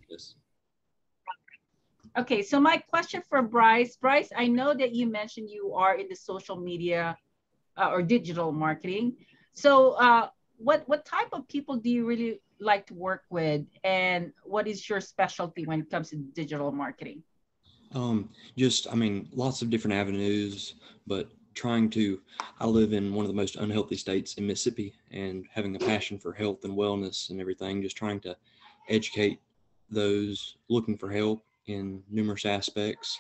Yes. Okay, so my question for Bryce. Bryce, I know that you mentioned you are in the social media or digital marketing. So what type of people do you really like to work with, and what is your specialty when it comes to digital marketing? Just, I mean, lots of different avenues, but I live in one of the most unhealthy states in Mississippi, and having a passion for health and wellness and everything, just trying to educate those looking for help in numerous aspects,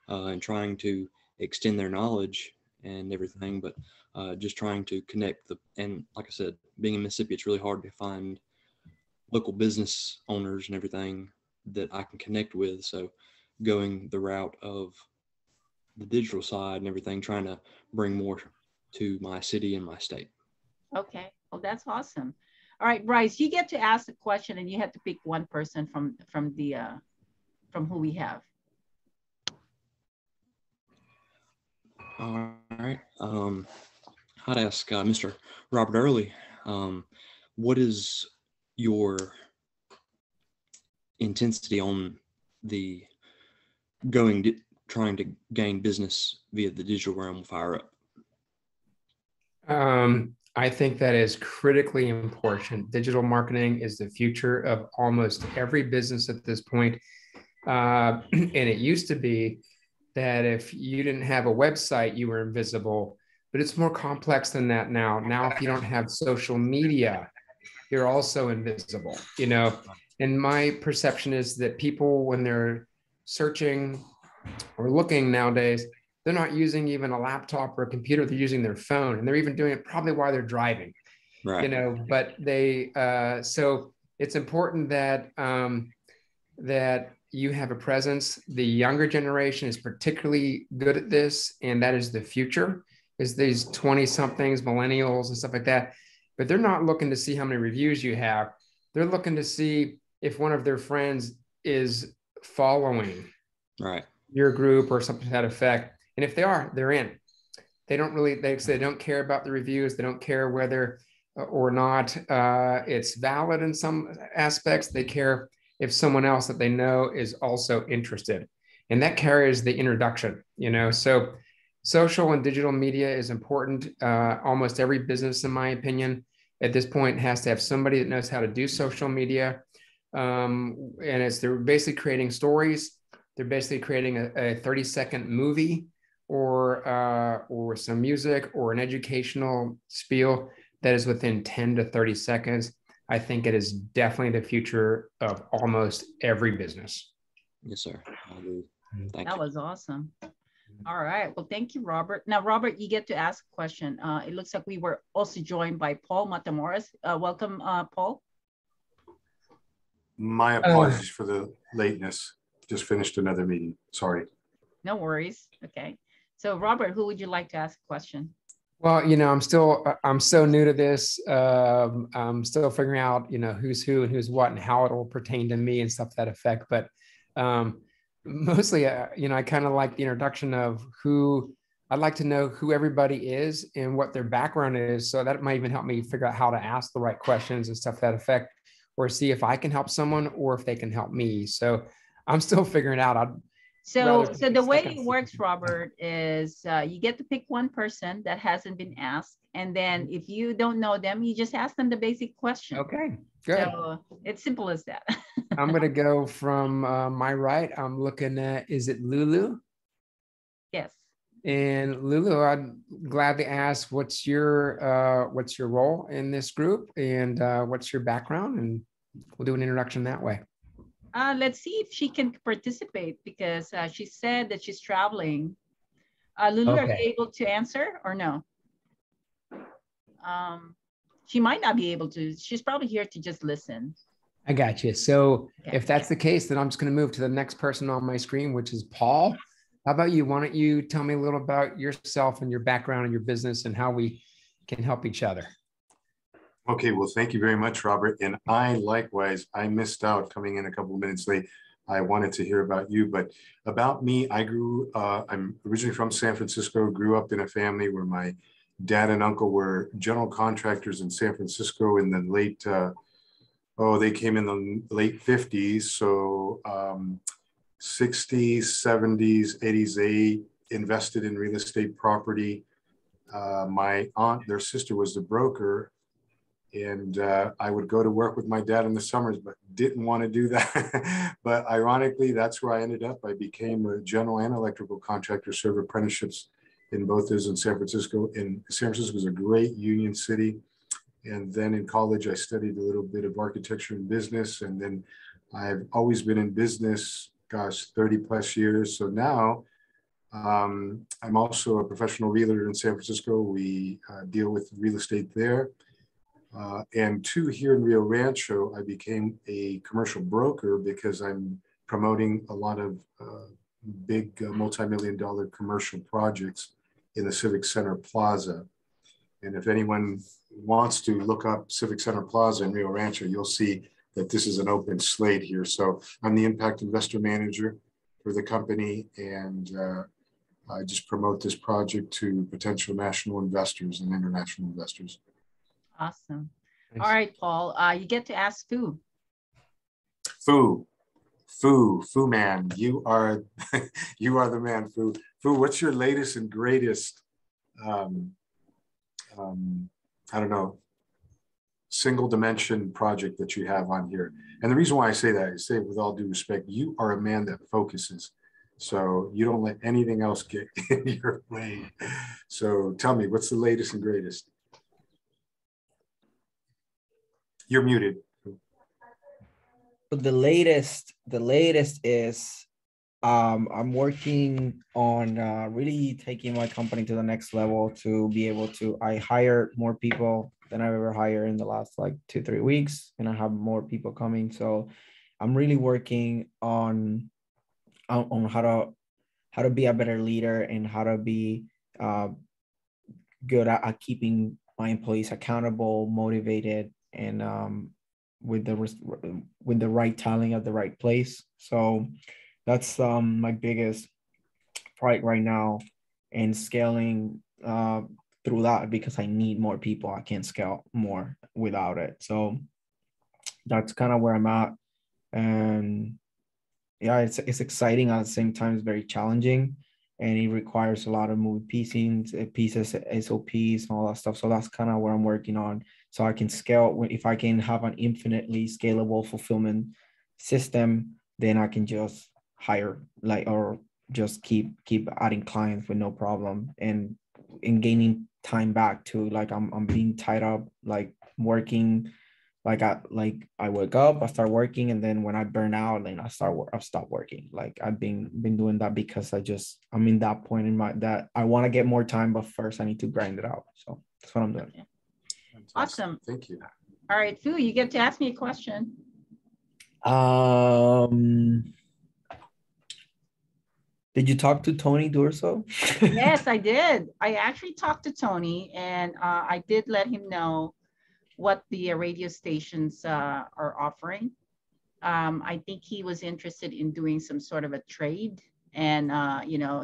and trying to extend their knowledge and everything, but just trying to and like I said, being in Mississippi, it's really hard to find local business owners and everything that I can connect with. So going the route of the digital side and everything, trying to bring more to my city and my state. Okay, well, that's awesome. All right, Bryce, you get to ask the question, and you have to pick one person from who we have. All right. I'd ask Mr. Robert Early, what is your intensity on the trying to gain business via the digital realm with FireUp? I think that is critically important. Digital marketing is the future of almost every business at this point. And it used to be that if you didn't have a website, you were invisible, but it's more complex than that now. Now, if you don't have social media, you're also invisible, you know? And my perception is that people, when they're searching or looking nowadays, they're not using even a laptop or a computer, they're using their phone, and they're even doing it probably while they're driving, right? You know, but so it's important that, that you have a presence. The younger generation is particularly good at this, and that is the future, is these 20 somethings, millennials and stuff like that. But they're not looking to see how many reviews you have. They're looking to see if one of their friends is following your group or something to that effect. And if they are, they're in. They don't care about the reviews. They don't care whether or not it's valid in some aspects. They care if someone else that they know is also interested. And that carries the introduction, you know. So social and digital media is important. Almost every business, in my opinion, at this point has to have somebody that knows how to do social media. And they're basically creating stories. They're basically creating a 30-second movie or some music or an educational spiel that is within 10 to 30 seconds. I think it is definitely the future of almost every business. Yes, sir. I agree. That was awesome. All right. Well, thank you, Robert. Now, Robert, you get to ask a question. It looks like we were also joined by Paul Matamoros. Welcome, Paul. My apologies for the lateness. Just finished another meeting. Sorry. No worries. Okay. So, Robert, who would you like to ask a question? Well, you know, I'm so new to this. I'm still figuring out, you know, who's who and who's what and how it will pertain to me and stuff to that effect. But mostly, you know, I kind of like the introduction of I'd like to know who everybody is and what their background is. So that might even help me figure out how to ask the right questions and stuff to that effect, or see if I can help someone or if they can help me. So I'm still figuring it out. So the way it works, Robert, is you get to pick one person that hasn't been asked. And then if you don't know them, you just ask them the basic question. Okay, good. So it's simple as that. I'm going to go from my right. I'm looking at, is it Lulu? Yes. And Lulu, I'd gladly ask, what's your role in this group, and what's your background? And we'll do an introduction that way. Let's see if she can participate, because she said that she's traveling. Lulu, okay. Are you able to answer or no? She might not be able to. She's probably here to just listen. I got you. So if that's the case, then I'm just going to move to the next person on my screen, which is Paul. How about you? Why don't you tell me a little about yourself and your background and your business and how we can help each other? Okay, well, thank you very much, Robert. And I likewise, I missed out coming in a couple of minutes late. I wanted to hear about you, but about me, I'm originally from San Francisco, grew up in a family where my dad and uncle were general contractors in San Francisco in the late oh, they came in the late 50s. So 60s, 70s, 80s, they invested in real estate property. My aunt, their sister was the broker, and I would go to work with my dad in the summers, but didn't want to do that. But ironically, that's where I ended up. I became a general and electrical contractor, served apprenticeships in both those in San Francisco. And San Francisco was a great union city. And then in college, I studied a little bit of architecture and business. And then I've always been in business, gosh, 30 plus years. So now I'm also a professional realtor in San Francisco. We deal with real estate there. And two, here in Rio Rancho, I became a commercial broker because I'm promoting a lot of big multi-million-dollar commercial projects in the Civic Center Plaza. And if anyone wants to look up Civic Center Plaza in Rio Rancho, you'll see that this is an open slate here. So I'm the impact investor manager for the company, and I just promote this project to potential national investors and international investors. Awesome. Nice. All right, Paul, you get to ask Fu. Fu man, you are the man, Fu. Fu, what's your latest and greatest I don't know, single dimension project that you have on here? And the reason why I say that is, say with all due respect, you are a man that focuses. So you don't let anything else get in your way. So tell me, what's the latest and greatest? You're muted. The latest is I'm working on really taking my company to the next level to be able to, I hired more people than I've ever hired in the last like 2-3 weeks, and I have more people coming. So I'm really working on how to be a better leader and how to be good at keeping my employees accountable, motivated, and with the right talent at the right place. So that's my biggest pride right now, and scaling through that, because I need more people. I can't scale more without it. So that's kind of where I'm at. And yeah, it's exciting at the same time. It's very challenging, and it requires a lot of moving pieces, SOPs, and all that stuff. So that's kind of where I'm working on. So I can scale. If I can have an infinitely scalable fulfillment system, then I can just hire or just keep adding clients with no problem, and gaining time back to, like, I'm being tied up, like working, I wake up, I start working, and then when I burn out, then I stop working. Like I've been doing that because I'm in that point in that I want to get more time, but first I need to grind it out. So that's what I'm doing. Okay. Awesome. Thank you. All right, Fu, you get to ask me a question. Did you talk to Tony Durso? Yes, I did. I actually talked to Tony, and I did let him know what the radio stations are offering. I think he was interested in doing some sort of a trade, and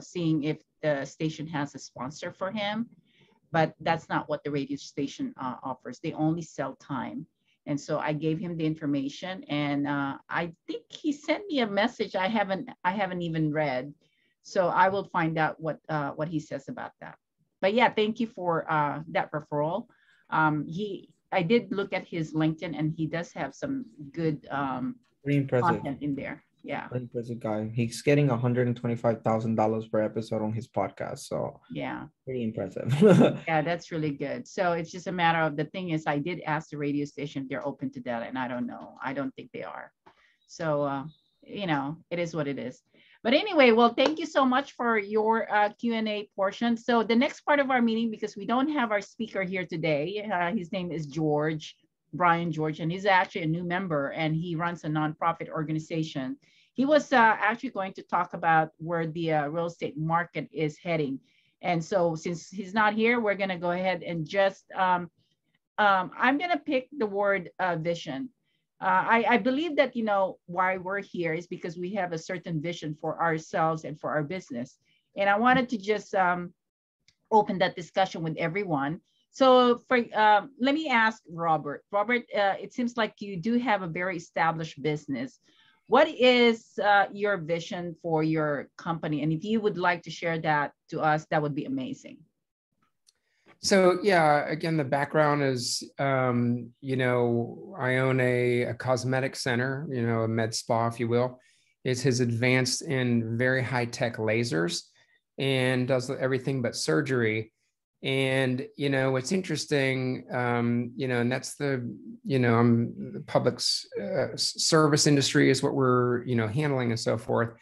seeing if the station has a sponsor for him. But that's not what the radio station offers. They only sell time. And so I gave him the information, and I think he sent me a message I haven't even read. So I will find out what he says about that. But yeah, thank you for that referral. I did look at his LinkedIn, and he does have some good Pretty impressive. content in there. Yeah. Pretty impressive guy. He's getting $125,000 per episode on his podcast. So Yeah. pretty impressive. Yeah, that's really good. So it's just a matter of, the thing is, I did ask the radio station if they're open to that, and I don't know. I don't think they are. So, it is what it is. But anyway, well, thank you so much for your Q&A portion. So the next part of our meeting, because we don't have our speaker here today, his name is Brian George, and he's actually a new member, and he runs a nonprofit organization. He was actually going to talk about where the real estate market is heading. And so since he's not here, we're going to go ahead and just, I'm going to pick the word vision. I believe that, why we're here is because we have a certain vision for ourselves and for our business. And I wanted to just open that discussion with everyone. So for let me ask Robert. Robert, it seems like you do have a very established business. What is your vision for your company? And if you would like to share that to us, that would be amazing. So yeah, again, the background is, you know, I own a cosmetic center, you know, a med spa, if you will. It has advanced in very high-tech lasers and does everything but surgery. And, you know, what's interesting, you know, and that's the, you know, the public service industry is what we're, you know, handling and so forth.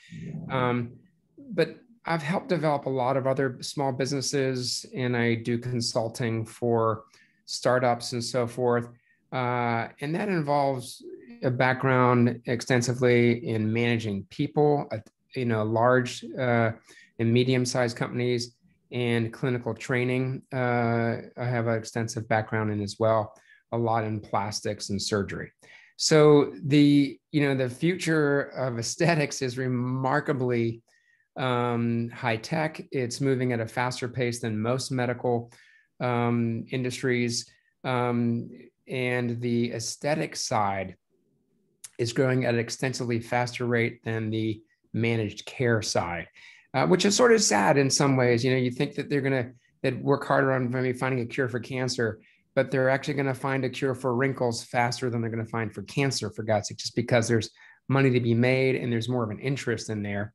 But I've helped develop a lot of other small businesses, and I do consulting for startups and so forth. And that involves a background extensively in managing people, you know, large and medium-sized companies, and clinical training. I have an extensive background in as well, a lot in plastics and surgery. So the, you know, the future of aesthetics is remarkably high tech. It's moving at a faster pace than most medical industries. And the aesthetic side is growing at an extensively faster rate than the managed care side, which is sort of sad in some ways. You know, you think that they're going to work harder on maybe finding a cure for cancer, but they're actually going to find a cure for wrinkles faster than they're going to find for cancer, for God's sake, just because there's money to be made and there's more of an interest in there.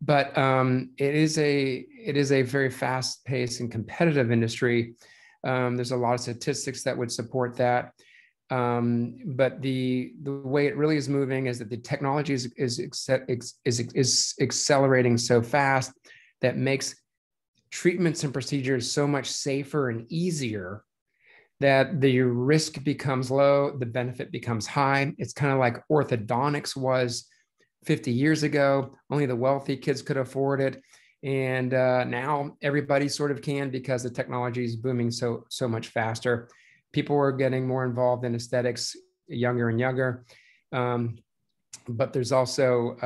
But it is a very fast-paced and competitive industry. There's a lot of statistics that would support that. But the way it really is moving is that the technology is accelerating so fast that makes treatments and procedures so much safer and easier that the risk becomes low, the benefit becomes high. It's kind of like orthodontics was 50 years ago. Only the wealthy kids could afford it. And now everybody sort of can, because the technology is booming so much faster. People are getting more involved in aesthetics younger and younger. But there's also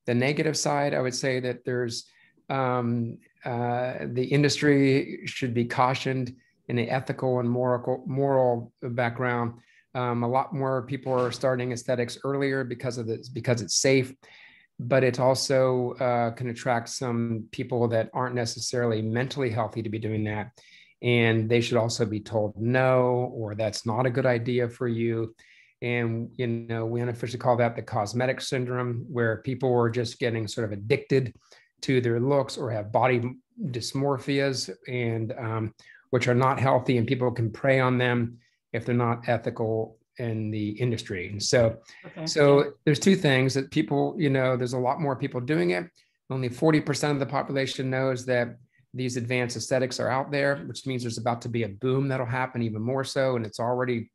the negative side. I would say that there's the industry should be cautioned in the ethical and moral background. A lot more people are starting aesthetics earlier because of this, because it's safe, but it also can attract some people that aren't necessarily mentally healthy to be doing that. And they should also be told no, or that's not a good idea for you. And, you know, we unofficially call that the cosmetic syndrome, where people are just getting sort of addicted to their looks or have body dysmorphias, and which are not healthy, and people can prey on them if they're not ethical in the industry. And so, there's two things that people, you know, there's a lot more people doing it. Only 40% of the population knows that these advanced aesthetics are out there, which means there's about to be a boom that'll happen even more so. And it's already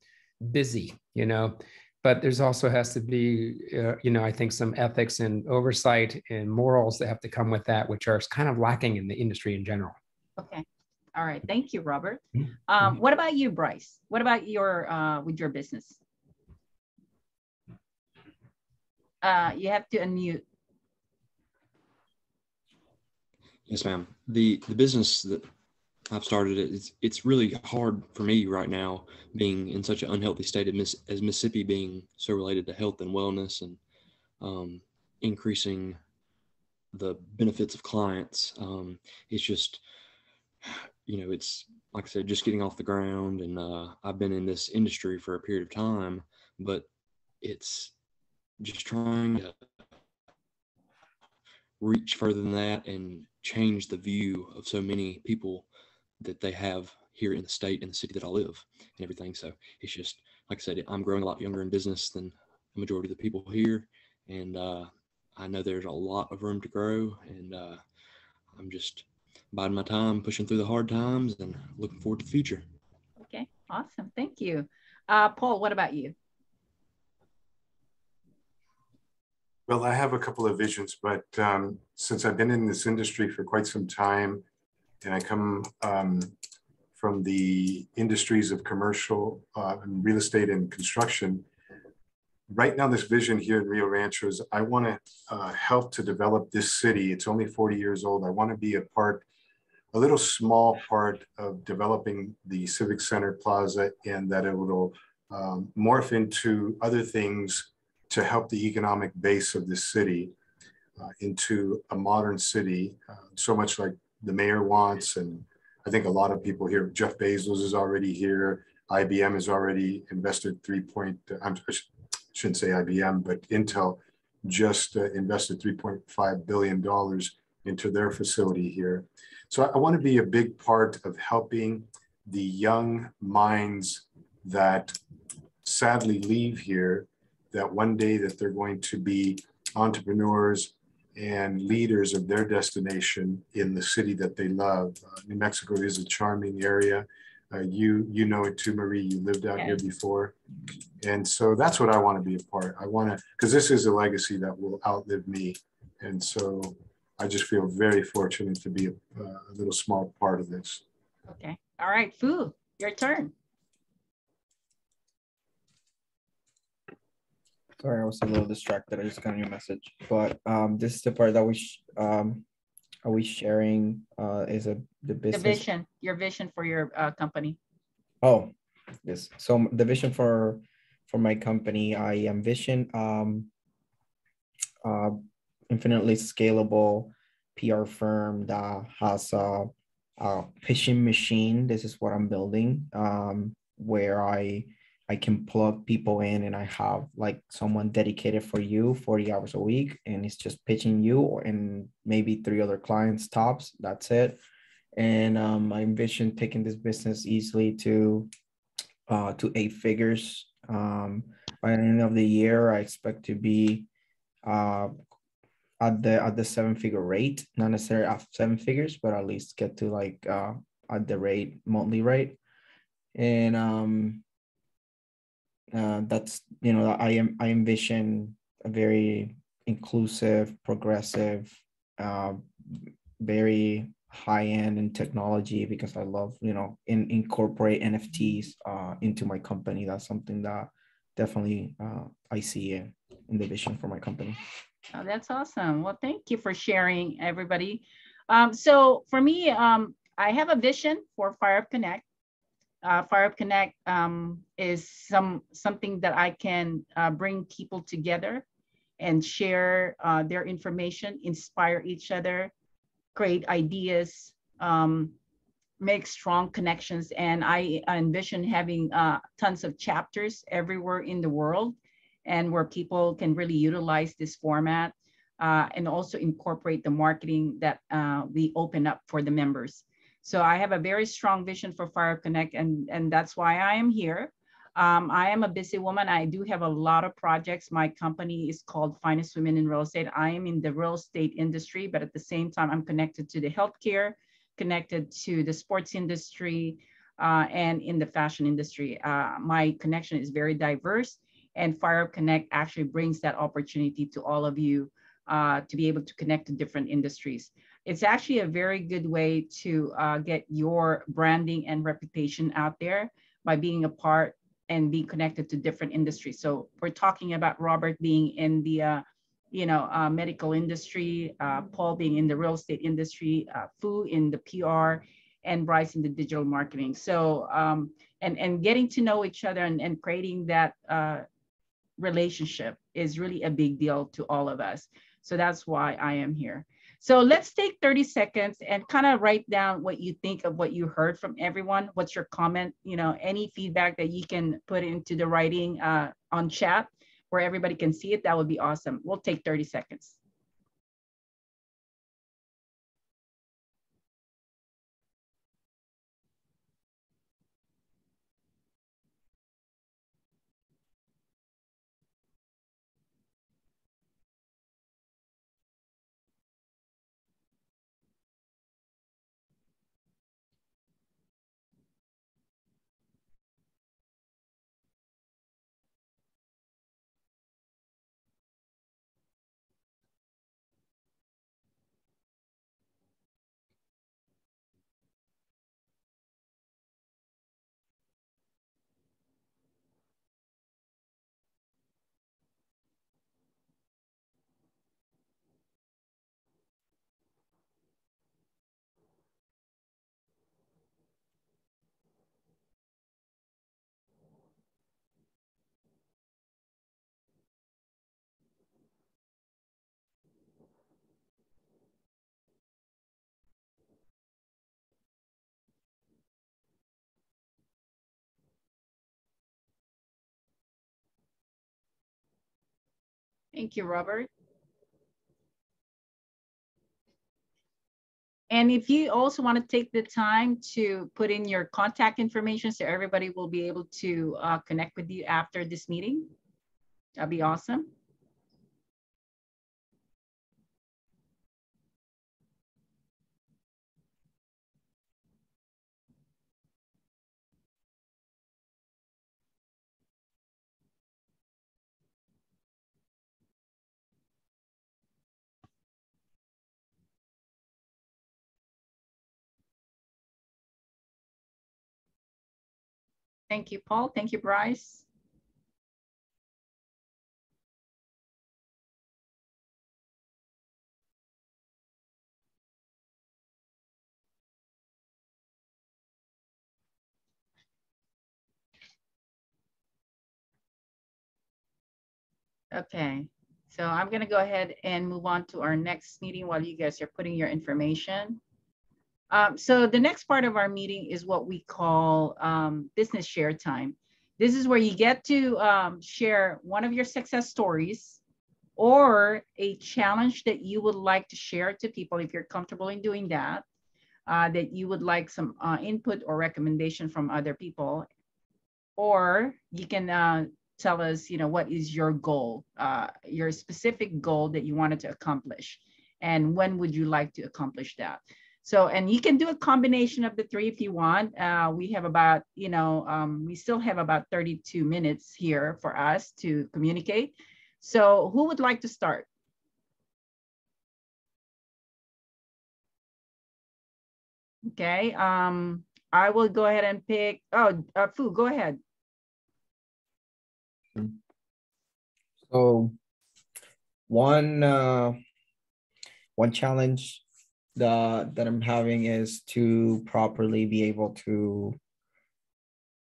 busy, you know, but there's also has to be, you know, I think some ethics and oversight and morals that have to come with that, which are kind of lacking in the industry in general. Okay. All right. Thank you, Robert. What about you, Bryce? What about your with your business? You have to unmute. Yes, ma'am. The business that I've started, it's really hard for me right now, being in such an unhealthy state as Mississippi, being so related to health and wellness and increasing the benefits of clients. It's just, you know, it's like I said, just getting off the ground, and I've been in this industry for a period of time, but it's just trying to reach further than that and change the view of so many people that they have here in the state and the city that I live and everything. So it's just, like I said, I'm growing a lot younger in business than the majority of the people here. And I know there's a lot of room to grow, and I'm just biding my time, pushing through the hard times, and looking forward to the future. Okay, awesome. Thank you. Paul, what about you? Well, I have a couple of visions, but since I've been in this industry for quite some time, and I come from the industries of commercial and real estate and construction, right now this vision here in Rio Rancho is I want to help to develop this city. It's only 40 years old. I want to be a part a little small part of developing the Civic Center Plaza, and that it will morph into other things to help the economic base of the city into a modern city, so much like the mayor wants. And I think a lot of people here, Jeff Bezos is already here. IBM has already invested I shouldn't say IBM, but Intel just invested $3.5 billion into their facility here. So I want to be a big part of helping the young minds that sadly leave here, that one day that they're going to be entrepreneurs and leaders of their destination in the city that they love. New Mexico is a charming area. You know it too, Marie. You lived out here before. And so that's what I want to be a part. I want to, because this is a legacy that will outlive me. And so I just feel very fortunate to be a little small part of this. Okay. All right, Fu, your turn. Sorry, I was a little distracted. I just got your message. But this is the part that are we sharing is the business. The vision, your vision for your company. Oh, yes. So the vision for my company, I envision infinitely scalable PR firm that has a pitching machine. This is what I'm building, where I can plug people in and I have like someone dedicated for you 40 hours a week, and it's just pitching you and maybe 3 other clients tops. That's it. And I envision taking this business easily to 8 figures. By the end of the year, I expect to be at the 7-figure rate, not necessarily at 7 figures, but at least get to like at the monthly rate. And that's, I envision a very inclusive, progressive, very high end in technology, because I love, incorporate NFTs into my company. That's something that definitely I see in the vision for my company. Oh, that's awesome. Well, thank you for sharing, everybody. So for me, I have a vision for Fire Up Connect. Fire Up Connect is something that I can bring people together and share their information, inspire each other, create ideas, make strong connections. And I envision having tons of chapters everywhere in the world, and where people can really utilize this format and also incorporate the marketing that we open up for the members. So I have a very strong vision for Fire Up Connect, and that's why I am here. I am a busy woman. I do have a lot of projects. My company is called Finest Women in Real Estate. I am in the real estate industry, but at the same time, I'm connected to the healthcare, connected to the sports industry, and in the fashion industry. My connection is very diverse, and Fire Up Connect actually brings that opportunity to all of you to be able to connect to different industries. It's actually a very good way to get your branding and reputation out there by being a part and being connected to different industries. So we're talking about Robert being in the medical industry, Paul being in the real estate industry, Fu in the PR, and Bryce in the digital marketing. So and getting to know each other and creating that relationship is really a big deal to all of us. So that's why I am here. So let's take 30 seconds and kind of write down what you think of what you heard from everyone. What's your comment? Any feedback that you can put into the writing on chat where everybody can see it, that would be awesome. We'll take 30 seconds. Thank you, Robert. And if you also want to take the time to put in your contact information so everybody will be able to connect with you after this meeting, that'd be awesome. Thank you, Paul. Thank you, Bryce. Okay, so I'm going to go ahead and move on to our next meeting while you guys are putting your information. So the next part of our meeting is what we call business share time. This is where you get to share one of your success stories or a challenge that you would like to share to people if you're comfortable in doing that, that you would like some input or recommendation from other people. Or you can tell us, what is your goal, your specific goal that you wanted to accomplish, and when would you like to accomplish that? So, and you can do a combination of the three if you want. We have about, we still have about 32 minutes here for us to communicate. So who would like to start? Okay, I will go ahead and pick, Fu, go ahead. So one challenge that I'm having is to properly be able to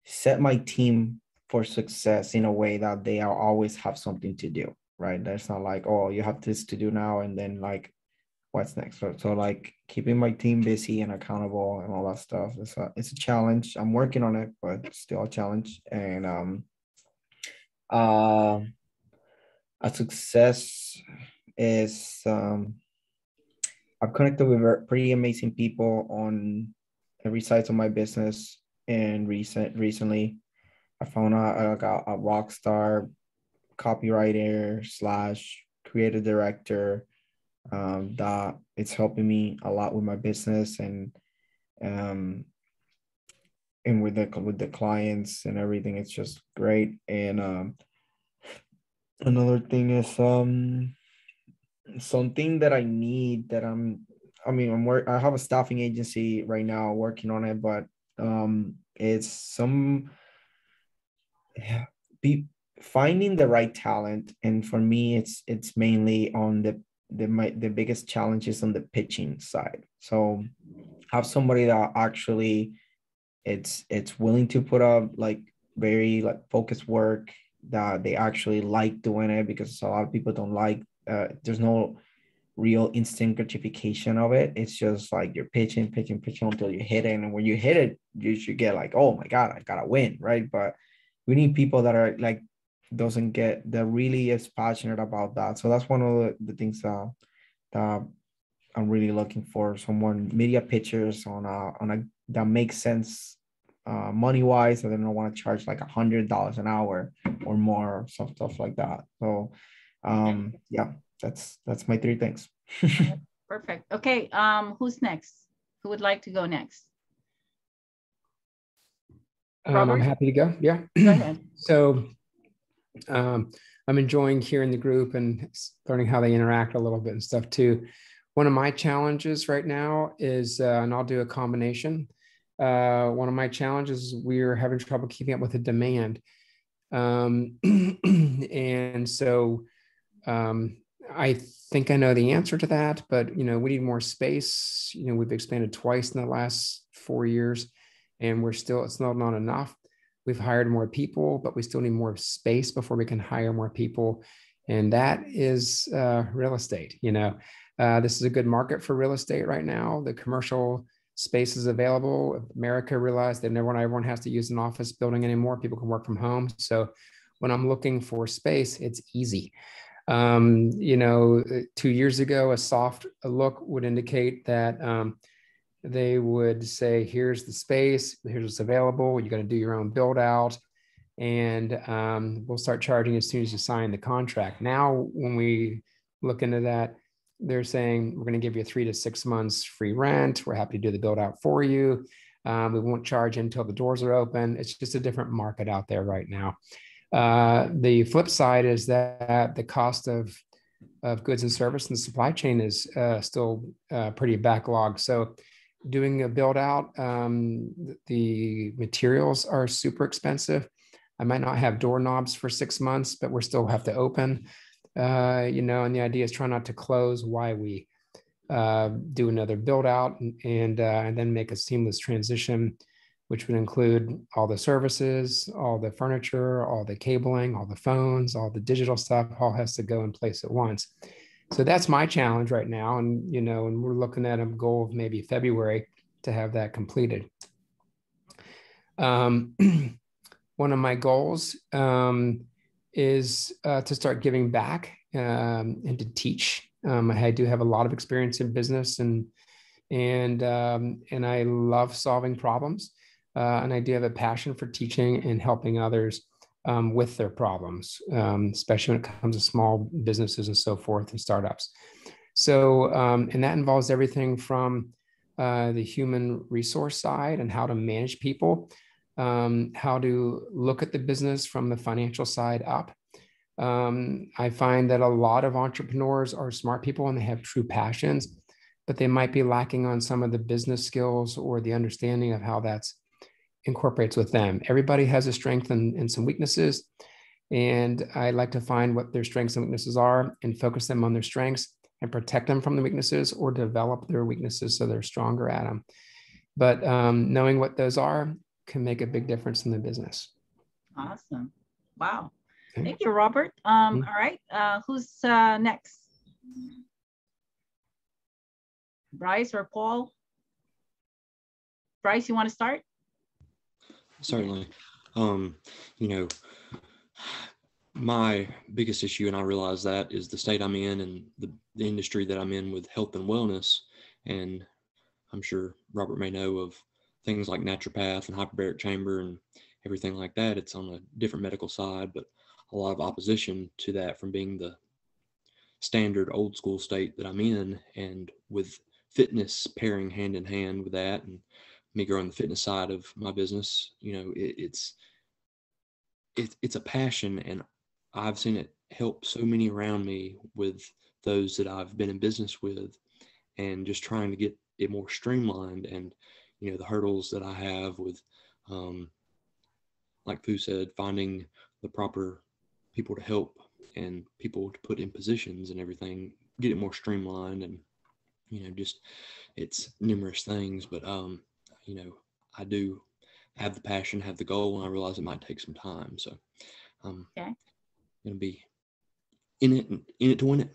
set my team for success in a way that they are always have something to do, right? There's not like, oh, you have this to do now, and then like, what's next? So like keeping my team busy and accountable and all that stuff. It's a challenge. I'm working on it, but still a challenge. And a success is I've connected with pretty amazing people on every side of my business. And recently, I found out a rock star copywriter / creative director that it's helping me a lot with my business and with the clients and everything. It's just great. And another thing is something that I need that I have a staffing agency right now working on it, but it's finding the right talent. And for me, it's mainly on the biggest challenge is on the pitching side. So have somebody that actually it's willing to put up like very like focused work, that they actually like doing it, because a lot of people don't like there's no real instant gratification of it. It's just like you're pitching until you hit it, and when you hit it, you should get like, oh my God, I gotta win, right? But we need people that are like that really is passionate about that. So that's one of the things that I'm really looking for. Someone media pitchers on a that makes sense money wise, and then I want to charge like $100 an hour or more, some stuff like that. So yeah, that's my three things. Perfect. Okay, who's next? Who would like to go next? I'm happy to go. Yeah. Go ahead. So I'm enjoying hearing the group and learning how they interact a little bit and stuff too. One of my challenges right now is, and I'll do a combination. One of my challenges, we're having trouble keeping up with the demand. And so I think I know the answer to that, but we need more space. We've expanded twice in the last 4 years, and it's not enough. We've hired more people, but we still need more space before we can hire more people. And that is real estate. This is a good market for real estate right now. The commercial space is available. America realized that everyone has to use an office building anymore. People can work from home. So when I'm looking for space, it's easy. You know, 2 years ago, a soft look would indicate that they would say, here's the space, here's what's available, you're going to do your own build out, and we'll start charging as soon as you sign the contract. Now, when we look into that, they're saying, we're going to give you 3 to 6 months free rent. We're happy to do the build out for you. We won't charge until the doors are open. It's just a different market out there right now. The flip side is that the cost of goods and service and the supply chain is still pretty backlogged. So doing a build out, the materials are super expensive. I might not have doorknobs for 6 months, but we still have to open, you know, and the idea is try not to close while we do another build out and then make a seamless transition, which would include all the services, all the furniture, all the cabling, all the phones, all the digital stuff, all has to go in place at once. So that's my challenge right now. And, you know, and we're looking at a goal of maybe February to have that completed. One of my goals is to start giving back and to teach. I do have a lot of experience in business and I love solving problems. And I do have a passion for teaching and helping others with their problems, especially when it comes to small businesses and so forth and startups. So, and that involves everything from the human resource side and how to manage people, how to look at the business from the financial side up. I find that a lot of entrepreneurs are smart people and they have true passions, but they might be lacking on some of the business skills or the understanding of how that's incorporates with them. Everybody has a strength and some weaknesses. And I like to find what their strengths and weaknesses are and focus them on their strengths and protect them from the weaknesses or develop their weaknesses so they're stronger at them. But knowing what those are can make a big difference in the business. Awesome. Wow. Okay. Thank you, Robert. All right. Who's next? Bryce or Paul? Bryce, you want to start? Certainly. You know, my biggest issue, and I realize that, is the state I'm in and the industry that I'm in with health and wellness. And I'm sure Robert may know of things like naturopath and hyperbaric chamber and everything like that. It's on a different medical side, but a lot of opposition to that from being the standard old school state that I'm in, and with fitness pairing hand in hand with that, and me growing the fitness side of my business. You know, it's a passion, and I've seen it help so many around me with those that I've been in business with, and just trying to get it more streamlined. And, you know, the hurdles that I have with, like Fu said, finding the proper people to help and people to put in positions and everything, get it more streamlined. And, you know, just, it's numerous things, but, you know, I do have the passion, have the goal, and I realize it might take some time. So I'm going to be in it to win it.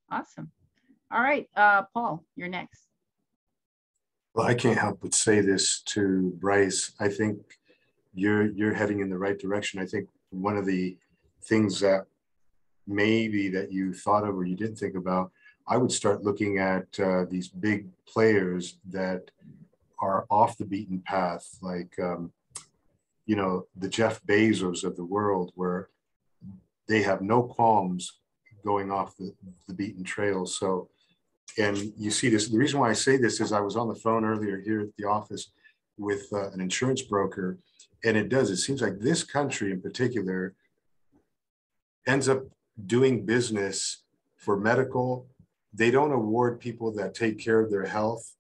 Awesome. All right, Paul, you're next. Well, I can't help but say this to Bryce. I think you're heading in the right direction. I think one of the things that maybe that you thought of or you didn't think about, I would start looking at these big players that are off the beaten path, like, you know, the Jeff Bezos of the world, where they have no qualms going off the beaten trail. So, and you see this, the reason why I say this is I was on the phone earlier here at the office with an insurance broker, and it seems like this country in particular ends up doing business for medical. They don't award people that take care of their health.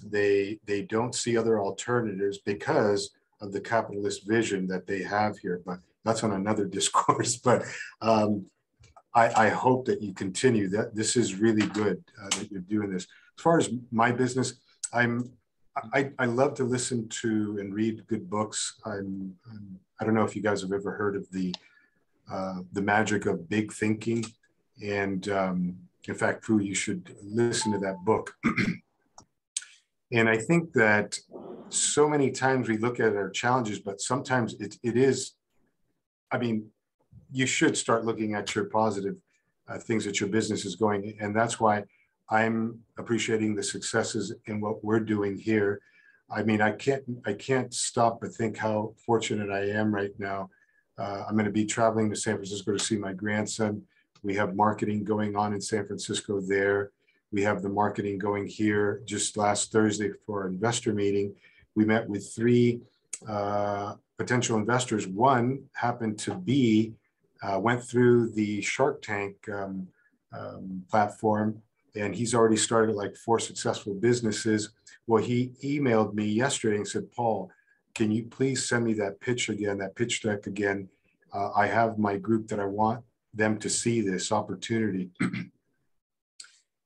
They don't see other alternatives because of the capitalist vision that they have here. But that's on another discourse. But I hope that you continue. That this is really good that you're doing this. As far as my business, I love to listen to and read good books. I don't know if you guys have ever heard of the magic of big thinking, and in fact, Fu, you should listen to that book. And I think that so many times we look at our challenges, but sometimes it is, I mean, you should start looking at your positive things that your business is going. And that's why I'm appreciating the successes in what we're doing here. I mean, I can't stop but think how fortunate I am right now. I'm going to be traveling to San Francisco to see my grandson. We have marketing going on in San Francisco there. We have the marketing going here. Just last Thursday for our investor meeting, we met with 3 potential investors. One happened to be, went through the Shark Tank platform, and he's already started like 4 successful businesses. Well, he emailed me yesterday and said, Paul, can you please send me that pitch again, that pitch deck again? I have my group that I want them to see this opportunity.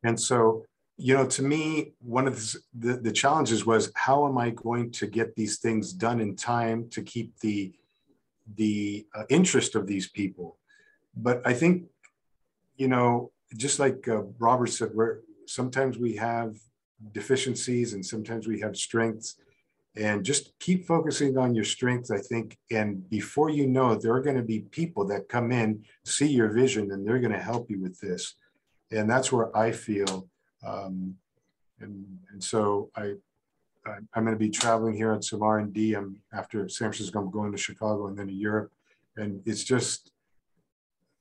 And so, you know, to me, one of the challenges was, how am I going to get these things done in time to keep the interest of these people? But I think, you know, just like Robert said, sometimes we have deficiencies and sometimes we have strengths, and just keep focusing on your strengths, I think. And before you know it, there are going to be people that come in, see your vision, and they're going to help you with this. And that's where I feel. And so I'm going to be traveling here on some R&D. After San Francisco, I'm going to Chicago and then to Europe. And it's just,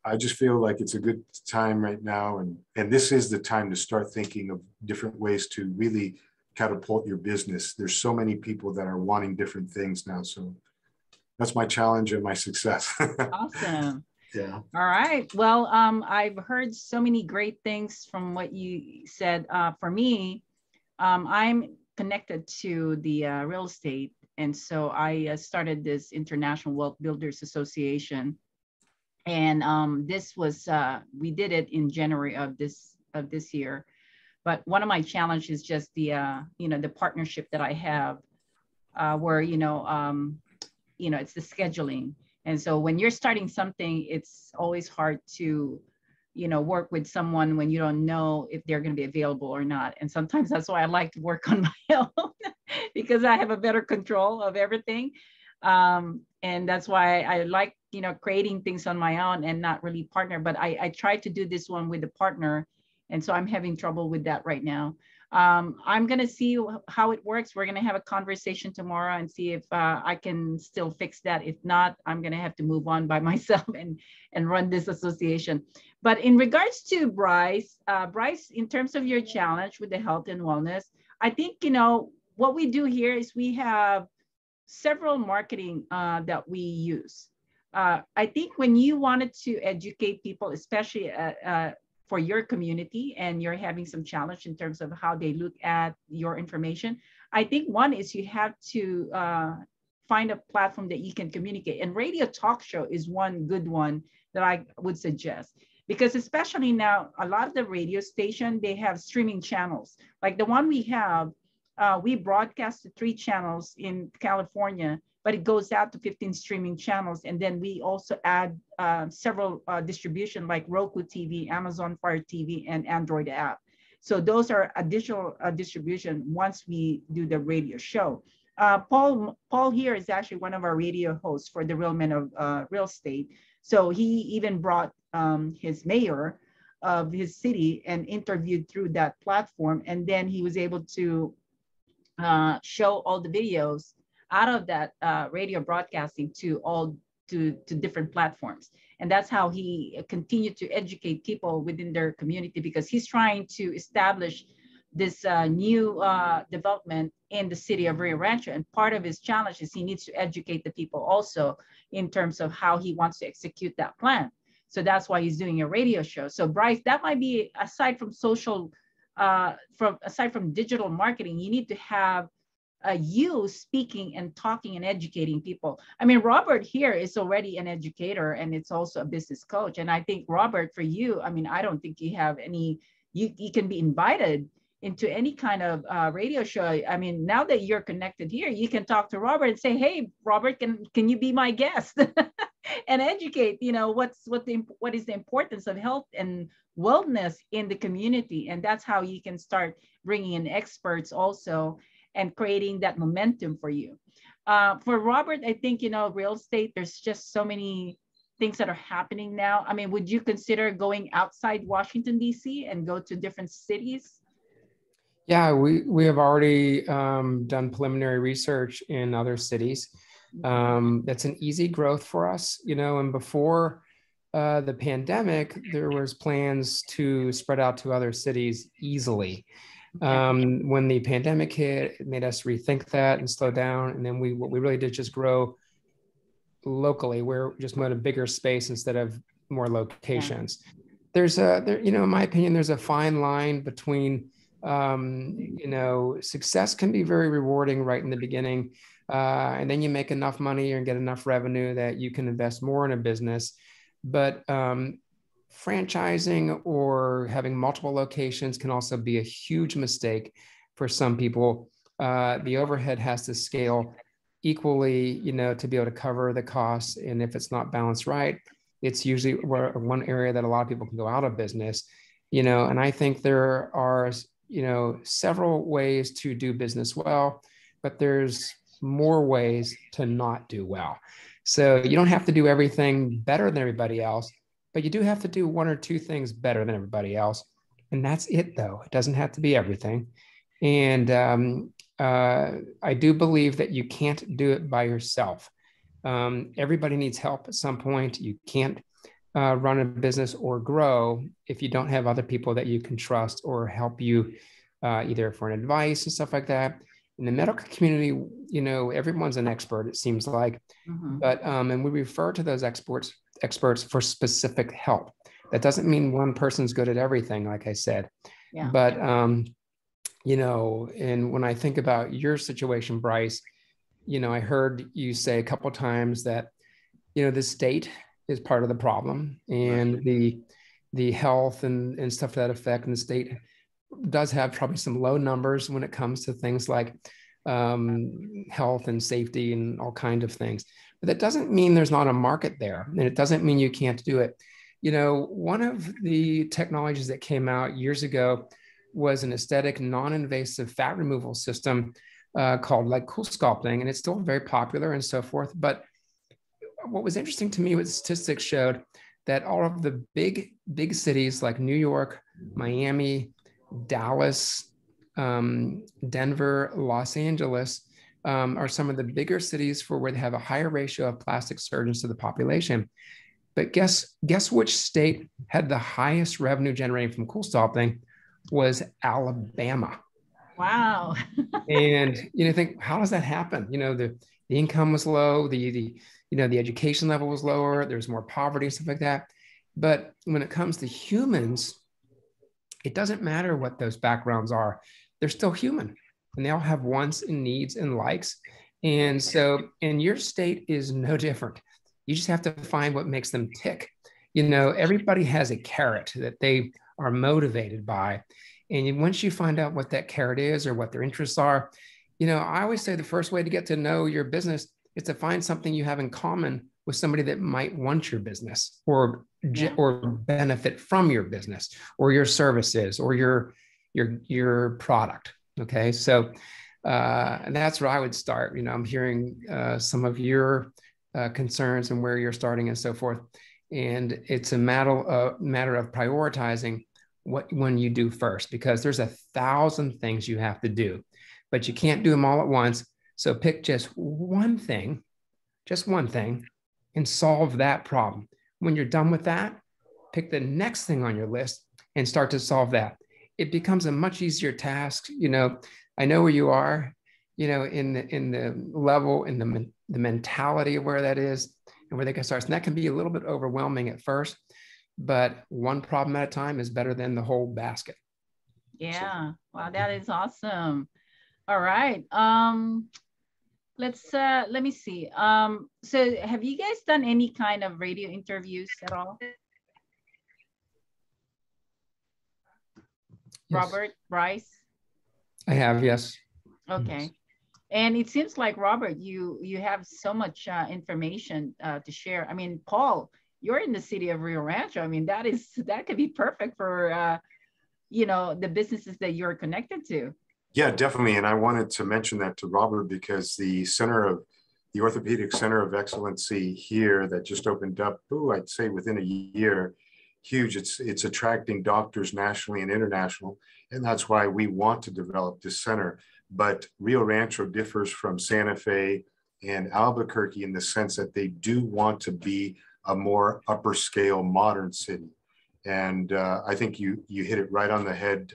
I just feel like it's a good time right now. And this is the time to start thinking of different ways to really catapult your business. There's so many people that are wanting different things now. So that's my challenge and my success. Awesome. Yeah. All right. Well, I've heard so many great things from what you said. For me, I'm connected to the real estate. And so I started this International Wealth Builders Association. And this was, we did it in January of this year. But one of my challenges is just the, you know, the partnership that I have where, you know, it's the scheduling. And so when you're starting something, it's always hard to, you know, work with someone when you don't know if they're going to be available or not. And sometimes that's why I like to work on my own because I have a better control of everything. And that's why I like, you know, creating things on my own and not really partner. But I tried to do this one with a partner. And so I'm having trouble with that right now. I'm going to see how it works. We're going to have a conversation tomorrow and see if I can still fix that. If not, I'm going to have to move on by myself and run this association. But in regards to Bryce, in terms of your challenge with the health and wellness, I think, you know, what we do here is we have several marketing that we use. I think when you wanted to educate people, especially for your community, and you're having some challenge in terms of how they look at your information, I think one is you have to find a platform that you can communicate. And radio talk show is one good one that I would suggest, because especially now, a lot of the radio station, they have streaming channels. Like the one we have, we broadcast to 3 channels in California, but it goes out to 15 streaming channels. And then we also add several distribution like Roku TV, Amazon Fire TV, and Android app. So those are additional distribution once we do the radio show. Paul here is actually one of our radio hosts for the Real Men of Real Estate. So he even brought his mayor of his city and interviewed through that platform. And then he was able to show all the videos out of that radio broadcasting to different platforms. And that's how he continued to educate people within their community, because he's trying to establish this new development in the city of Rio Rancho. And part of his challenge is he needs to educate the people also in terms of how he wants to execute that plan. So that's why he's doing a radio show. So Bryce, that might be, aside from social, aside from digital marketing, you need to have you speaking and talking and educating people. I mean, Robert here is already an educator and it's also a business coach. And I think, Robert, for you, I mean, I don't think you have any, you can be invited into any kind of radio show. I mean, now that you're connected here, you can talk to Robert and say, hey, Robert, can you be my guest? And educate, you know, what is the importance of health and wellness in the community. And that's how you can start bringing in experts also and creating that momentum for you. For Robert, I think, you know, real estate, there's just so many things that are happening now? I mean, would you consider going outside Washington, D.C. and go to different cities? Yeah, we have already done preliminary research in other cities. That's an easy growth for us, you know, and before the pandemic, there was plans to spread out to other cities easily. When the pandemic hit, it made us rethink that and slow down. And then what we really did just grow locally. We're just moved a bigger space instead of more locations. There's you know, in my opinion, there's a fine line between, you know, success can be very rewarding right in the beginning. And then you make enough money and get enough revenue that you can invest more in a business. But franchising or having multiple locations can also be a huge mistake for some people. The overhead has to scale equally, you know, to be able to cover the costs. And if it's not balanced right, it's usually one area that a lot of people can go out of business, you know. And I think there are, you know, several ways to do business well, but there's more ways to not do well. So you don't have to do everything better than everybody else, but you do have to do one or two things better than everybody else. And that's it, though. It doesn't have to be everything. And I do believe that you can't do it by yourself. Everybody needs help at some point. You can't run a business or grow if you don't have other people that you can trust or help you either for an advice and stuff like that. In the medical community, you know, everyone's an expert, it seems like, but and we refer to those experts for specific help. That doesn't mean one person's good at everything, like I said. But you know, and when I think about your situation, Bryce, you know, I heard you say a couple of times that, you know, the state is part of the problem, and the health and stuff to that effect, and the state does have probably some low numbers when it comes to things like health and safety and all kinds of things. But that doesn't mean there's not a market there, and it doesn't mean you can't do it. You know, one of the technologies that came out years ago was an aesthetic, non-invasive fat removal system called like CoolSculpting, and it's still very popular and so forth. But what was interesting to me was statistics showed that all of the big cities like New York, Miami, Dallas, Denver, Los Angeles are some of the bigger cities for where they have a higher ratio of plastic surgeons to the population. But guess which state had the highest revenue generating from CoolSculpting? Was Alabama. Wow. And you know, think, how does that happen? You know, the income was low, the you know, the education level was lower, there's more poverty and stuff like that. But when it comes to humans, it doesn't matter what those backgrounds are. They're still human, and they all have wants and needs and likes. And so, and your state is no different. You just have to find what makes them tick. You know, everybody has a carrot that they are motivated by. And once you find out what that carrot is or what their interests are, you know, I always say the first way to get to know your business is to find something you have in common with somebody that might want your business or benefit from your business or your services or your product. Okay. So, and that's where I would start. You know, I'm hearing some of your concerns and where you're starting and so forth. And it's a matter of prioritizing what one you do first, because there's 1,000 things you have to do, but you can't do them all at once. So pick just one thing, and solve that problem. When you're done with that, pick the next thing on your list and start to solve that. It becomes a much easier task. You know, I know where you are, you know, in the level, in the mentality of where that is and where they can start. And that can be a little bit overwhelming at first, but one problem at a time is better than the whole basket. Yeah. Wow, that is awesome. All right. Let me see. So have you guys done any kind of radio interviews at all? Yes. Robert, Bryce? I have, yes. Okay. Yes. And it seems like, Robert, you have so much information to share. I mean, Paul, you're in the city of Rio Rancho. I mean, that could be perfect for, you know, the businesses that you're connected to. Yeah, definitely. And I wanted to mention that to Robert because the Center of the Orthopedic Center of Excellency here that just opened up, I'd say within a year, huge. It's attracting doctors nationally and international, and that's why we want to develop this center. But Rio Rancho differs from Santa Fe and Albuquerque in the sense that they do want to be a more upper scale modern city. And I think you hit it right on the head,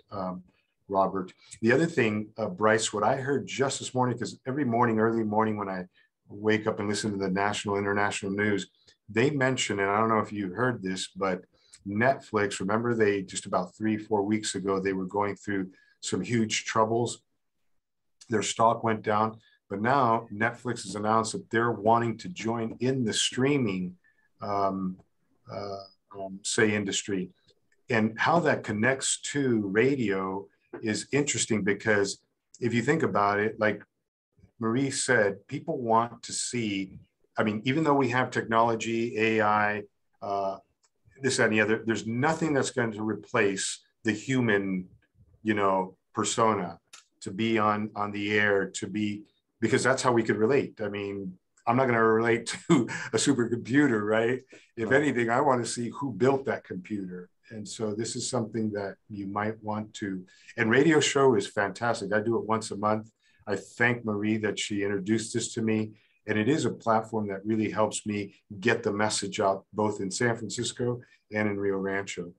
Robert. The other thing, Bryce, what I heard just this morning, because every morning, early morning, when I wake up and listen to the national, international news, they mention, and I don't know if you heard this, but Netflix, remember they just about 3-4 weeks ago, they were going through some huge troubles. Their stock went down, but now Netflix has announced that they're wanting to join in the streaming, say, industry. And how that connects to radio is interesting, because if you think about it, like Marie said, people want to see, I mean, even though we have technology, AI, this, that, and the other, there's nothing that's going to replace the human, persona, to be on the air, to be, because that's how we could relate. I mean, I'm not going to relate to a supercomputer, right? If anything, I want to see who built that computer. And so this is something that you might want to, and radio show is fantastic. I do it once a month. I thank Marie that she introduced this to me. And it is a platform that really helps me get the message out, both in San Francisco and in Rio Rancho.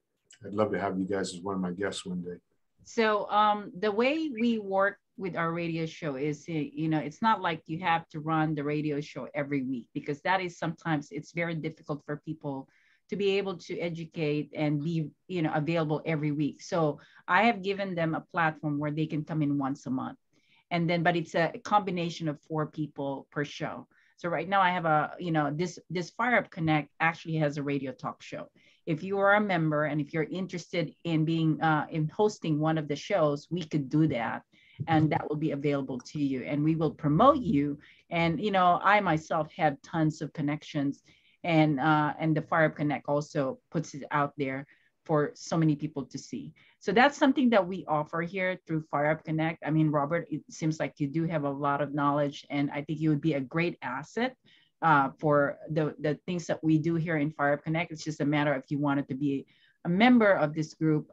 I'd love to have you guys as one of my guests one day. So the way we work with our radio show is, it's not like you have to run the radio show every week, because that is sometimes it's very difficult for people to be able to educate and be, available every week. So I have given them a platform where they can come in once a month. And then, but it's a combination of 4 people per show. So right now I have this Fire Up Connect actually has a radio talk show. If you are a member and if you're interested in being, in hosting one of the shows, we could do that. And that will be available to you, and we will promote you. And, I myself have tons of connections, and the Fire Up Connect also puts it out there for so many people to see. So that's something that we offer here through Fire Up Connect. I mean, Robert, it seems like you do have a lot of knowledge, and I think you would be a great asset for the things that we do here in Fire Up Connect. It's just a matter of if you wanted to be a member of this group.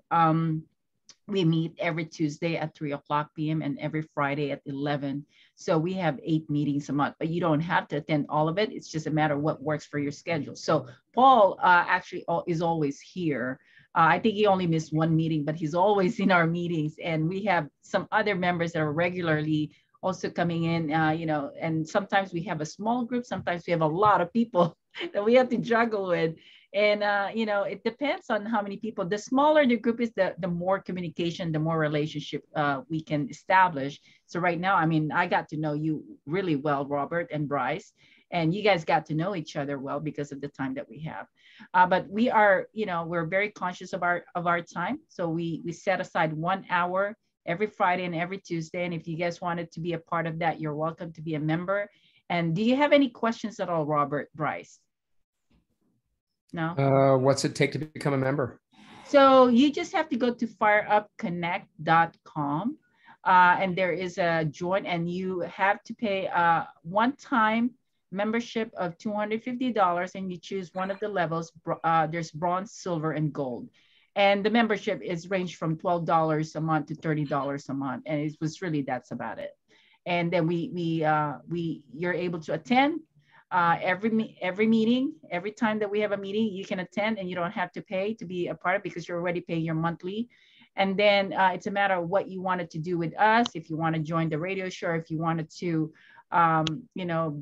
We meet every Tuesday at 3:00 p.m. and every Friday at 11. So we have 8 meetings a month, but you don't have to attend all of it. It's just a matter of what works for your schedule. So Paul actually is always here. I think he only missed 1 meeting, but he's always in our meetings. And we have some other members that are regularly also coming in, and sometimes we have a small group. Sometimes we have a lot of people that we have to juggle with. And, it depends on how many people. The smaller the group is, the more communication, the more relationship we can establish. So right now, I mean, I got to know you really well, Robert and Bryce, and you guys got to know each other well because of the time that we have. But we are, we're very conscious of our time. So we set aside 1 hour every Friday and every Tuesday. And if you guys wanted to be a part of that, you're welcome to be a member. And do you have any questions at all, Robert, Bryce? No. What's it take to become a member? So you just have to go to fireupconnect.com, and there is a join, and you have to pay a one-time membership of $250, and you choose one of the levels. There's bronze, silver, and gold. And the membership is ranged from $12 a month to $30 a month. And it was really, that's about it. And then you're able to attend every meeting. Every time that we have a meeting, you can attend, and you don't have to pay to be a part of it because you're already paying your monthly. And then it's a matter of what you wanted to do with us. If you want to join the radio show, if you wanted to,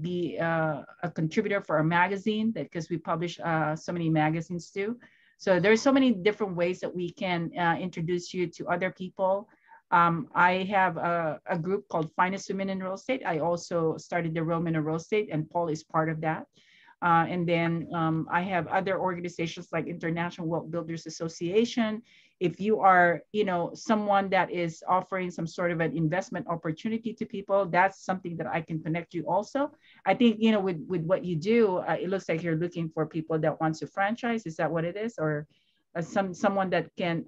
be a contributor for a magazine, because we publish so many magazines too. So there's so many different ways that we can introduce you to other people. I have a group called Finest Women in Real Estate. I also started the Real Men in Real Estate, and Paul is part of that. And then I have other organizations like International Wealth Builders Association. If you are, someone that is offering some sort of an investment opportunity to people, that's something that I can connect you also. I think, with what you do, it looks like you're looking for people that want to franchise. Is that what it is? Or someone that can,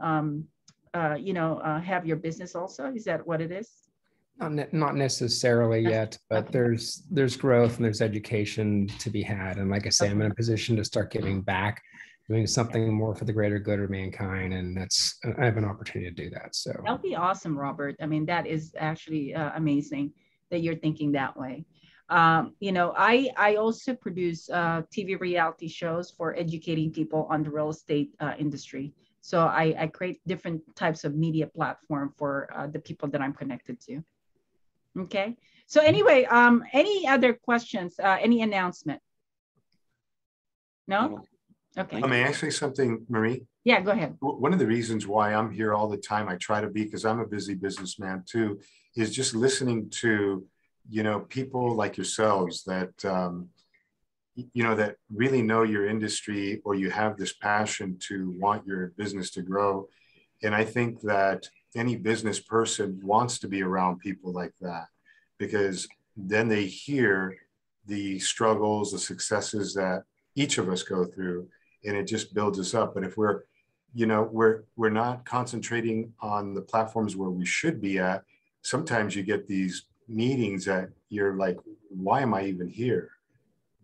have your business also? Is that what it is? Not necessarily yet, but Okay. there's growth and there's education to be had. And like I say, I'm in a position to start giving back, doing something more for the greater good of mankind. And I have an opportunity to do that. So That'll be awesome, Robert. I mean, that is actually amazing that you're thinking that way. I also produce TV reality shows for educating people on the real estate industry. So I create different types of media platform for the people that I'm connected to. Okay. So anyway, any other questions? Any announcement? No? Okay. May I say something, Marie? Yeah, go ahead. One of the reasons why I'm here all the time, I try to be, because I'm a busy businessman too, is just listening to, people like yourselves that, that really know your industry, or you have this passion to want your business to grow. And I think that any business person wants to be around people like that, because then they hear the struggles, the successes that each of us go through, and it just builds us up. But if we're not concentrating on the platforms where we should be at, sometimes you get these meetings that you're like, why am I even here?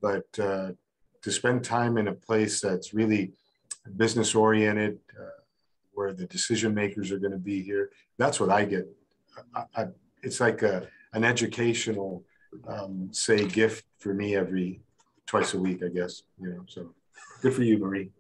But to spend time in a place that's really business oriented, where the decision makers are going to be here, that's what I get. It's like an educational, say, gift for me twice a week, I guess. So good for you, Marie.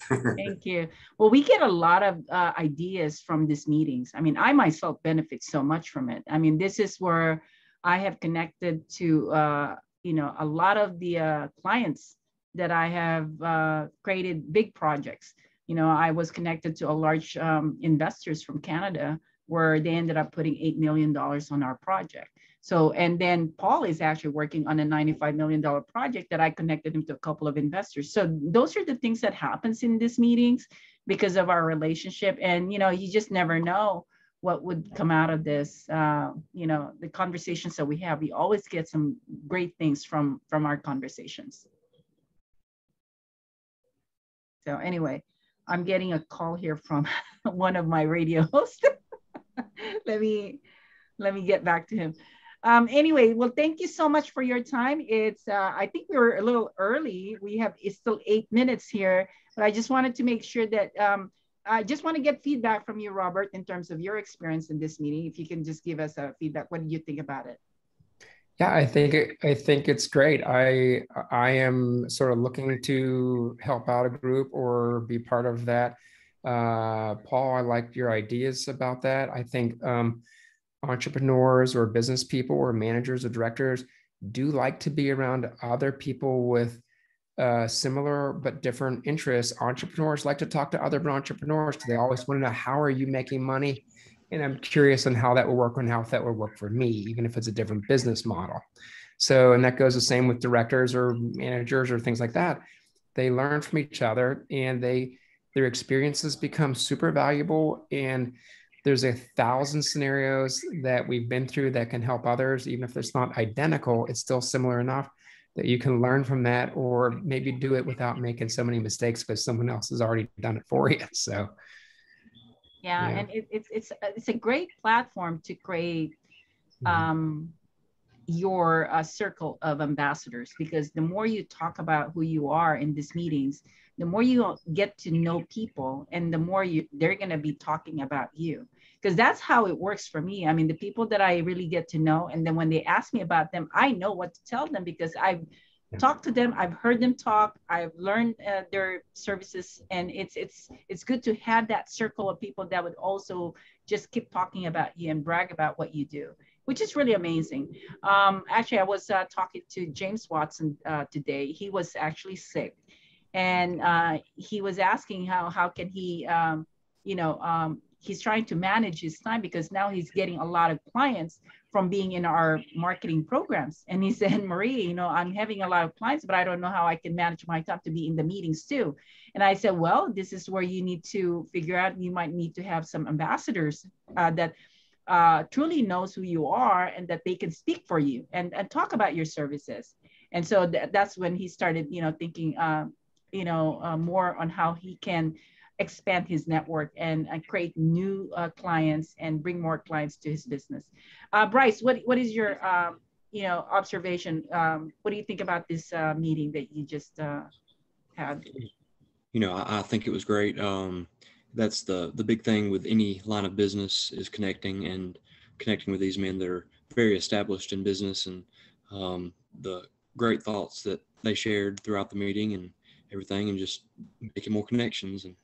Thank you. Well, we get a lot of ideas from these meetings. I mean, I myself benefit so much from it. I mean, this is where I have connected to, a lot of the clients that I have created big projects. I was connected to a large investors from Canada, where they ended up putting $8 million on our project. So, and then Paul is actually working on a $95 million project that I connected him to a couple of investors. So those are the things that happens in these meetings because of our relationship. And, you just never know what would come out of this. The conversations that we have, we always get some great things from our conversations. So anyway, I'm getting a call here from one of my radio hosts. Let me get back to him. Anyway, well, thank you so much for your time. I think we were a little early. It's still 8 minutes here, but I just wanted to make sure that, I just want to get feedback from you, Robert, in terms of your experience in this meeting. If you can just give us a feedback, what did you think about it? yeah, I think it's great. I am sort of looking to help out a group or be part of that. Paul, I liked your ideas about that. I think entrepreneurs or business people or managers or directors do like to be around other people with similar but different interests. Entrepreneurs like to talk to other entrepreneurs because they always want to know, how are you making money? And I'm curious on how that will work and how that will work for me, even if it's a different business model. So, and that goes the same with directors or managers or things like that. They learn from each other, and their experiences become super valuable. And there's 1,000 scenarios that we've been through that can help others. Even if it's not identical, it's still similar enough that you can learn from that, or maybe do it without making so many mistakes because someone else has already done it for you. So yeah. And it's a great platform to create your circle of ambassadors, because the more you talk about who you are in these meetings, the more you get to know people, and the more they're going to be talking about you, because that's how it works for me. I mean, the people that I really get to know, and then when they ask me about them, I know what to tell them because I've talked to them, I've heard them talk, I've learned their services, and it's good to have that circle of people that would also just keep talking about you and brag about what you do, which is really amazing. Actually, I was talking to James Watson today. He was actually sick, and he was asking how can he, he's trying to manage his time because now he's getting a lot of clients from being in our marketing programs. And he said, Marie, I'm having a lot of clients, but I don't know how I can manage my time to be in the meetings too. And I said, well, this is where you need to figure out, you might need to have some ambassadors that truly knows who you are and that they can speak for you and talk about your services. And so that's when he started, thinking, more on how he can expand his network and create new clients and bring more clients to his business. Bryce, what is your observation? What do you think about this meeting that you just had? I think it was great. That's the big thing with any line of business is connecting with these men that are very established in business, and the great thoughts that they shared throughout the meeting and everything, and just making more connections. And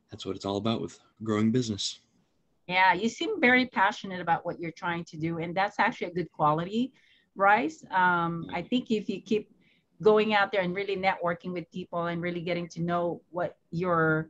that's what it's all about with growing business. Yeah, you seem very passionate about what you're trying to do, and that's actually a good quality, Bryce. I think if you keep going out there and really networking with people and really getting to know what you're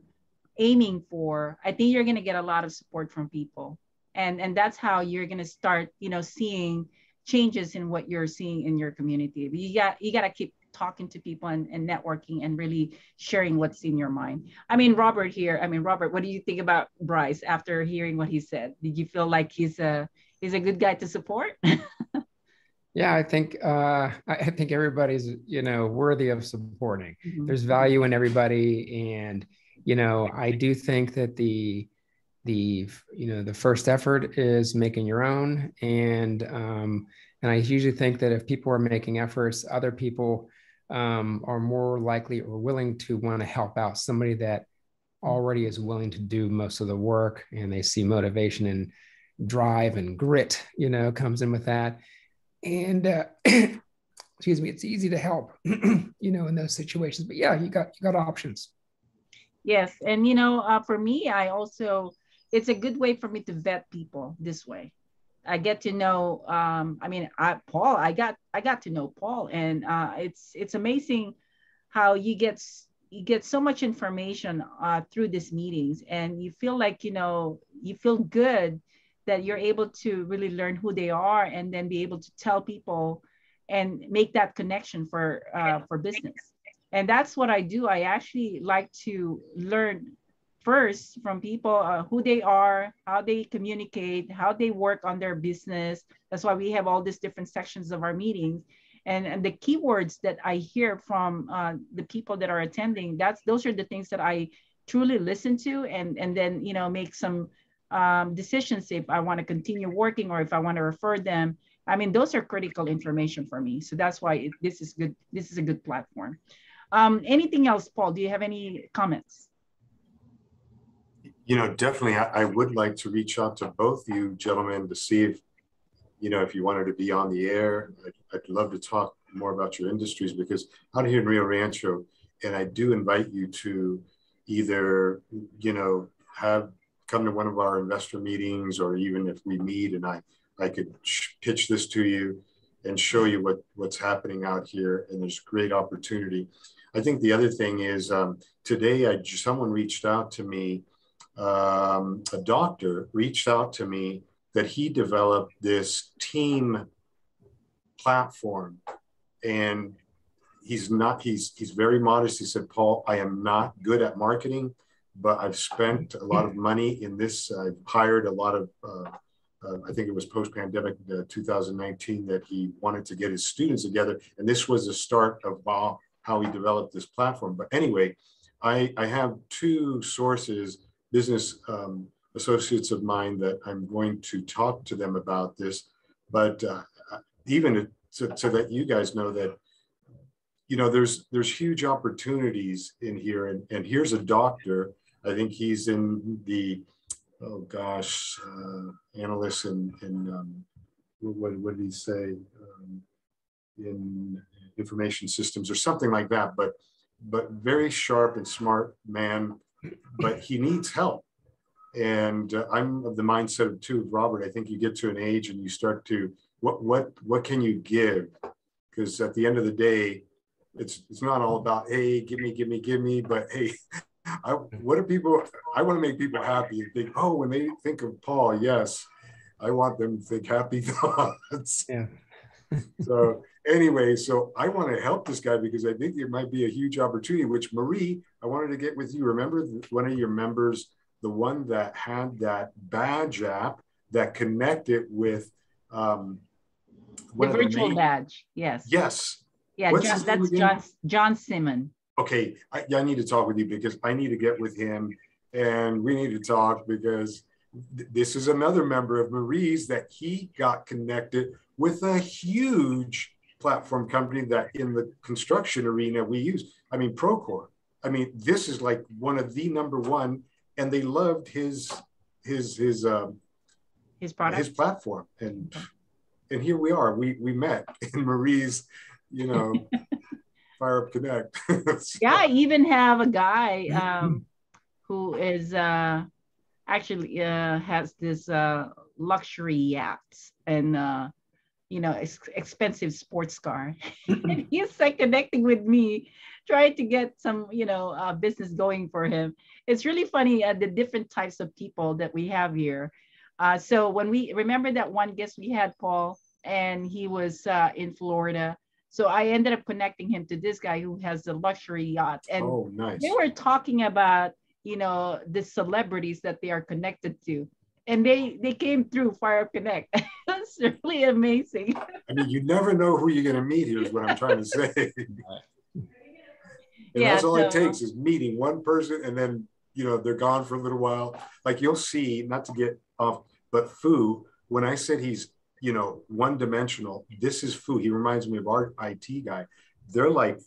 aiming for, I think you're going to get a lot of support from people. And that's how you're going to start, seeing changes in what you're seeing in your community. But you got to keep talking to people and networking and really sharing what's in your mind. Robert, what do you think about Bryce after hearing what he said? Did you feel like he's a good guy to support? Yeah, I think everybody's worthy of supporting. Mm-hmm. There's value in everybody, and I do think that the first effort is making your own, and I usually think that if people are making efforts, other people are more likely or willing to want to help out somebody that already is willing to do most of the work, and they see motivation and drive and grit comes in with that. And excuse me, it's easy to help in those situations. But yeah, you got options. Yes. And for me, it's a good way for me to vet people this way. I get to know Paul, I got to know Paul, and it's amazing how you get so much information through these meetings, and you feel like you feel good that you're able to really learn who they are, and then be able to tell people and make that connection for business. And that's what I do. I actually like to learn first from people who they are, how they communicate, how they work on their business. That's why we have all these different sections of our meetings. And the keywords that I hear from the people that are attending, those are the things that I truly listen to, and then make some decisions if I want to continue working or if I want to refer them. Those are critical information for me. So that's why this is good. This is a good platform. Anything else, Paul? Do you have any comments? Definitely, I would like to reach out to both you gentlemen to see if you wanted to be on the air. I'd love to talk more about your industries, because out here in Rio Rancho, and I do invite you to either, come to one of our investor meetings, or even if we meet and I could pitch this to you and show you what's happening out here. And there's great opportunity. I think the other thing is today someone reached out to me, a doctor reached out to me, that he developed this team platform, and he's very modest. He said, "Paul, I am not good at marketing, but I've spent a lot of money in this. I've hired a lot of, I think it was post-pandemic 2019 that he wanted to get his students together. And this was the start of how he developed this platform." But anyway, I have two sources, business associates of mine, that I'm going to talk to them about this. But even so that you guys know that, there's huge opportunities in here. And here's a doctor. I think he's in the, analyst in what did he say? In information systems or something like that, but very sharp and smart man, but he needs help. And I'm of the mindset of too, Robert, I think you get to an age and you start to, what can you give? Because at the end of the day, it's not all about, hey, give me, but hey, I want to make people happy and think, oh, when they think of Paul, yes, I want them to think happy thoughts. Yeah. So anyway, I want to help this guy because I think there might be a huge opportunity, which Marie, I wanted to get with you. Remember one of your members, the one that had that badge app that connected with the virtual badge. Yes. Yes. Yeah, that's John Simon. Okay, I need to talk with you because I need to get with him and we need to talk because this is another member of Marie's that he got connected with a huge platform company that in the construction arena we use. I mean, Procore. I mean, this is like one of the number one, and they loved his product, his platform, and here we are. We met in Marie's, Fire Up Connect. So. Yeah, I even have a guy who is actually has this luxury yachts and expensive sports car. And he's like connecting with me, trying to get some business going for him. It's really funny the different types of people that we have here. So when we remember that one guest we had, Paul, and he was in Florida. So I ended up connecting him to this guy who has a luxury yacht. And nice. They were talking about, the celebrities that they are connected to. And they came through Fire Up Connect. It's really amazing. I mean, you never know who you're going to meet here is what I'm trying to say. And that's all it takes is meeting one person, and then, they're gone for a little while. Like you'll see, not to get off, but Fu, when I said he's, one-dimensional, this is Fu. He reminds me of our IT guy. They're like,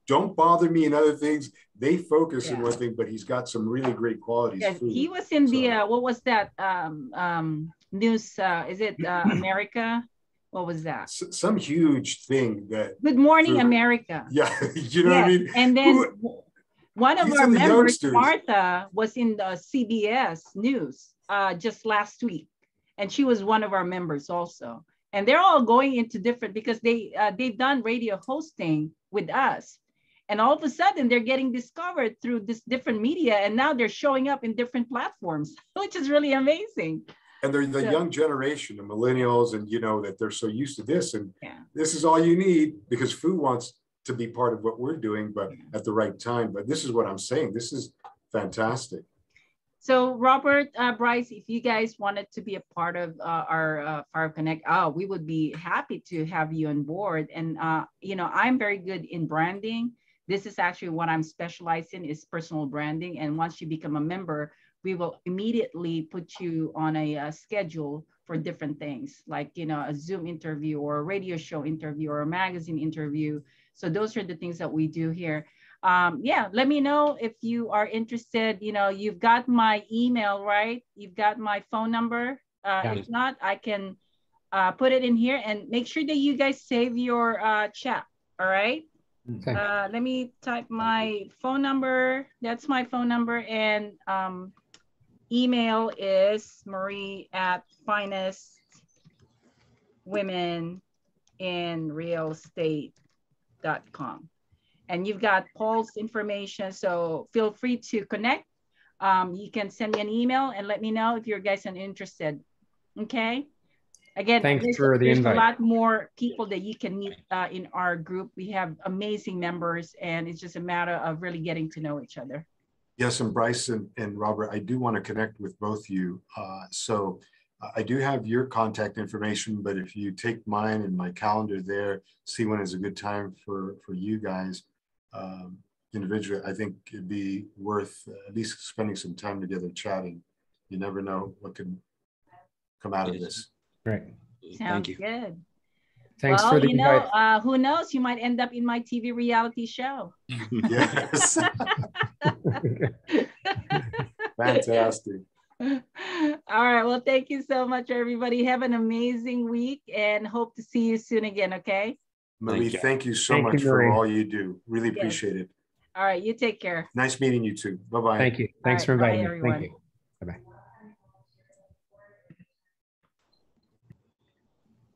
don't bother me in other things. They focus in one thing, but he's got some really great qualities. Yeah, he was in the, what was that news? Is it America? What was that? Some huge thing that. Good Morning America. Yeah, what I mean? And then one of our members, Martha, was in the CBS News just last week. And she was one of our members also. And they're all going into different, because they've done radio hosting with us. And all of a sudden they're getting discovered through this different media. And now they're showing up in different platforms, which is really amazing. And they're the young generation, the millennials, and that they're so used to this. And this is all you need, because Fu wants to be part of what we're doing, but at the right time. But this is what I'm saying. This is fantastic. So Robert, Bryce, if you guys wanted to be a part of our Fire Up Connect, we would be happy to have you on board. And, I'm very good in branding. This is actually what I'm specialized in, is personal branding. And once you become a member, we will immediately put you on a schedule for different things, like, a Zoom interview or a radio show interview or a magazine interview. So those are the things that we do here. Let me know if you are interested. You've got my email, right? You've got my phone number. If not, I can put it in here, and make sure that you guys save your chat. All right. Okay. Let me type my phone number. That's my phone number. And email is marie@finestwomeninrealestate.com. And you've got Paul's information, so feel free to connect. You can send me an email and let me know if you guys are interested. Okay. Again, thanks for the invite. There's a lot more people that you can meet in our group. We have amazing members, and it's just a matter of really getting to know each other. Yes, and Bryce and Robert, I do want to connect with both of you. So I do have your contact information, but if you take mine and my calendar there, see when is a good time for you guys individually, I think it'd be worth at least spending some time together chatting. You never know what can come out of this. Right. Thank you. Good. Thanks for the invite. Who knows? You might end up in my TV reality show. Yes. Fantastic. All right. Well, thank you so much, everybody. Have an amazing week, and hope to see you soon again. Okay. Marie, thank you so much for all you do. Really appreciate it. All right. You take care. Nice meeting you too. Bye-bye. Thank you. Thanks for inviting me. Everyone. Thank you. Bye-bye.